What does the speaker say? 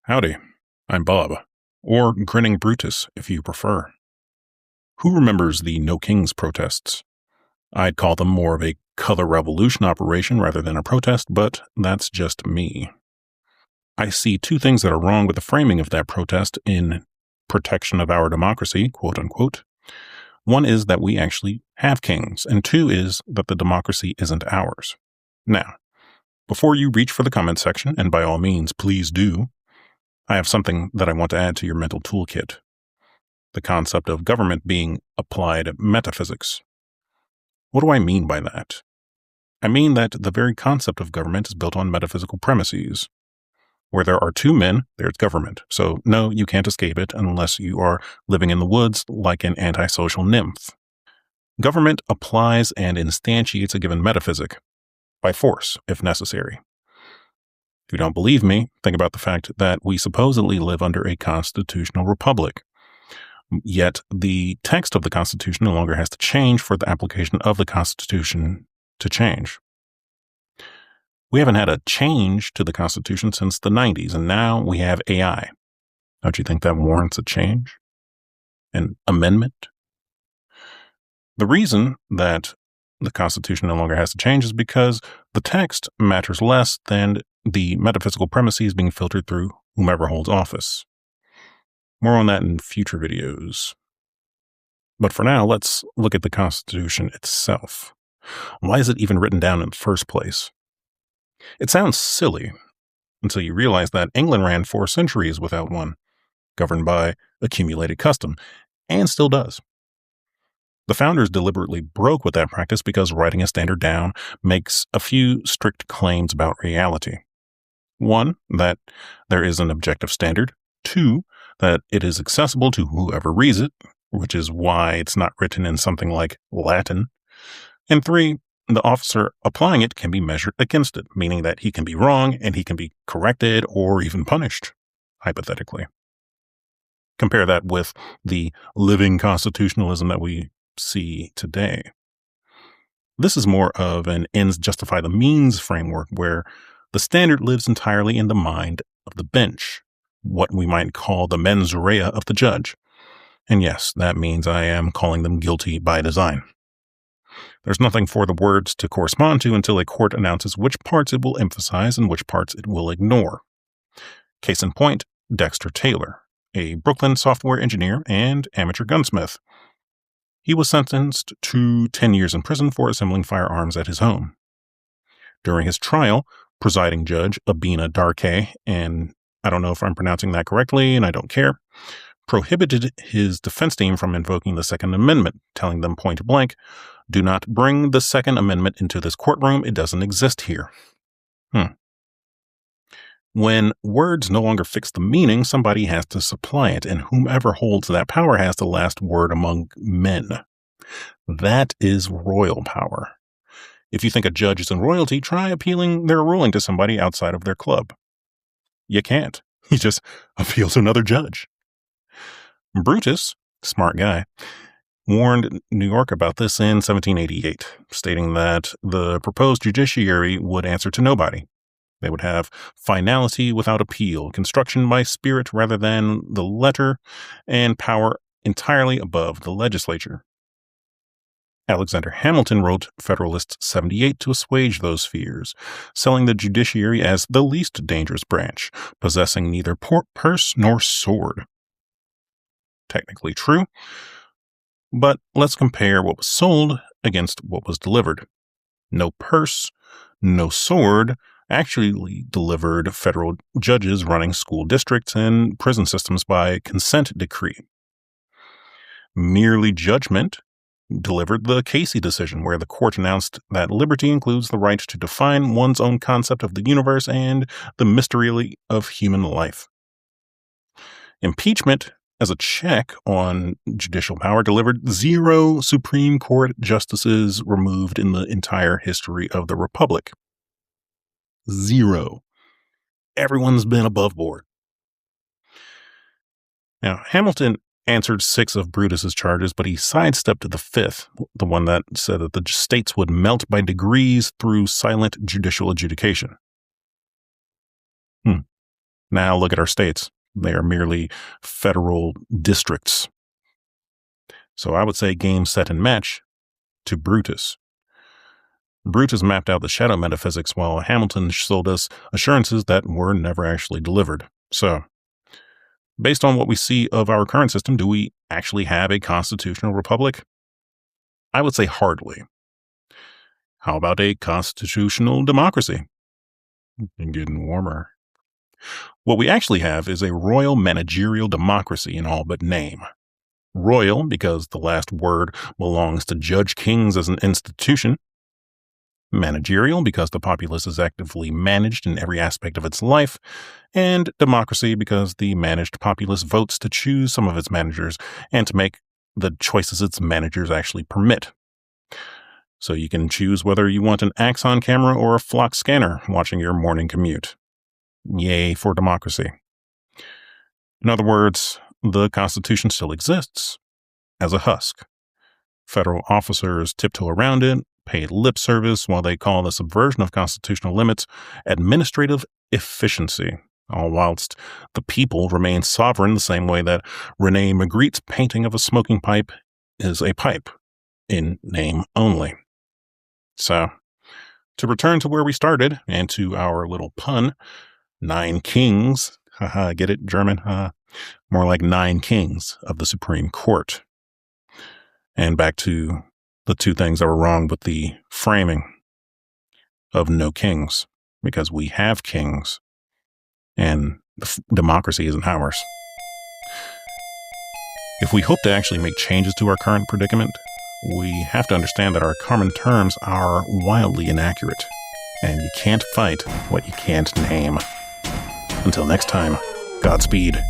Howdy, I'm Bob, or Grinning Brutus if you prefer. Who remembers the No Kings protests? I'd call them more of a color revolution operation rather than a protest, but that's just me. I see two things that are wrong with the framing of that protest in protection of our democracy, quote unquote. One is that we actually have kings, and two is that the democracy isn't ours. Now, before you reach for the comment section, and by all means, please do, I have something that I want to add to your mental toolkit. The concept of government being applied metaphysics. What do I mean by that? I mean that the very concept of government is built on metaphysical premises. Where there are two men, there's government. So no, you can't escape it unless you are living in the woods like an antisocial nymph. Government applies and instantiates a given metaphysic, by force, if necessary. If you don't believe me, think about the fact that we supposedly live under a constitutional republic. Yet the text of the Constitution no longer has to change for the application of the Constitution to change. We haven't had a change to the Constitution since the 90s, and now we have AI. Don't you think that warrants a change? An amendment? The reason that the Constitution no longer has to change is because the text matters less than the metaphysical premises being filtered through whomever holds office. More on that in future videos. But for now, let's look at the Constitution itself. Why is it even written down in the first place? It sounds silly until you realize that England ran 4 centuries without one, governed by accumulated custom, and still does. The founders deliberately broke with that practice because writing a standard down makes a few strict claims about reality. 1, that there is an objective standard. 2, that it is accessible to whoever reads it, which is why it's not written in something like Latin. And 3, the officer applying it can be measured against it, meaning that he can be wrong and he can be corrected or even punished, hypothetically. Compare that with the living constitutionalism that we see today. This is more of an ends justify the means framework where the standard lives entirely in the mind of the bench, what we might call the mens rea of the judge. And yes, that means I am calling them guilty by design. There's nothing for the words to correspond to until a court announces which parts it will emphasize and which parts it will ignore. Case in point, Dexter Taylor, a Brooklyn software engineer and amateur gunsmith. He was sentenced to 10 years in prison for assembling firearms at his home. During his trial, presiding judge Abina Darke, and I don't know if I'm pronouncing that correctly, and I don't care, prohibited his defense team from invoking the Second Amendment, telling them point blank, "Do not bring the Second Amendment into this courtroom. It doesn't exist here." When words no longer fix the meaning, somebody has to supply it, and whomever holds that power has the last word among men. That is royal power. If you think a judge isn't royalty, try appealing their ruling to somebody outside of their club. You can't. You just appeal to another judge. Brutus, smart guy, warned New York about this in 1788, stating that the proposed judiciary would answer to nobody. They would have finality without appeal, construction by spirit rather than the letter, and power entirely above the legislature. Alexander Hamilton wrote Federalist 78 to assuage those fears, selling the judiciary as the least dangerous branch, possessing neither purse nor sword. Technically true, but let's compare what was sold against what was delivered. No purse, no sword actually delivered federal judges running school districts and prison systems by consent decree. Merely judgment delivered the Casey decision, where the court announced that liberty includes the right to define one's own concept of the universe and the mystery of human life. Impeachment, as a check on judicial power, delivered 0 Supreme Court justices removed in the entire history of the Republic. 0. Everyone's been above board. Now, Hamilton answered 6 of Brutus's charges, but he sidestepped the 5th, the one that said that the states would melt by degrees through silent judicial adjudication. Now look at our states. They are merely federal districts. So I would say game, set, and match to Brutus. Brutus mapped out the shadow metaphysics while Hamilton sold us assurances that were never actually delivered. So, based on what we see of our current system, do we actually have a constitutional republic? I would say hardly. How about a constitutional democracy? It's getting warmer. What we actually have is a royal managerial democracy in all but name. Royal because the last word belongs to Judge Kings as an institution. Managerial because the populace is actively managed in every aspect of its life. And democracy because the managed populace votes to choose some of its managers and to make the choices its managers actually permit. So you can choose whether you want an Axon camera or a flock scanner watching your morning commute. Yay for democracy. In other words, the Constitution still exists as a husk. Federal officers tiptoe around it, pay lip service while they call the subversion of constitutional limits administrative efficiency, all whilst the people remain sovereign the same way that René Magritte's painting of a smoking pipe is a pipe, in name only. So, to return to where we started and to our little pun, 9 kings, haha, get it, German, more like 9 kings of the Supreme Court. And back to the 2 things that were wrong with the framing of no kings, because we have kings and democracy isn't ours. If we hope to actually make changes to our current predicament, we have to understand that our common terms are wildly inaccurate, and you can't fight what you can't name. Until next time, Godspeed.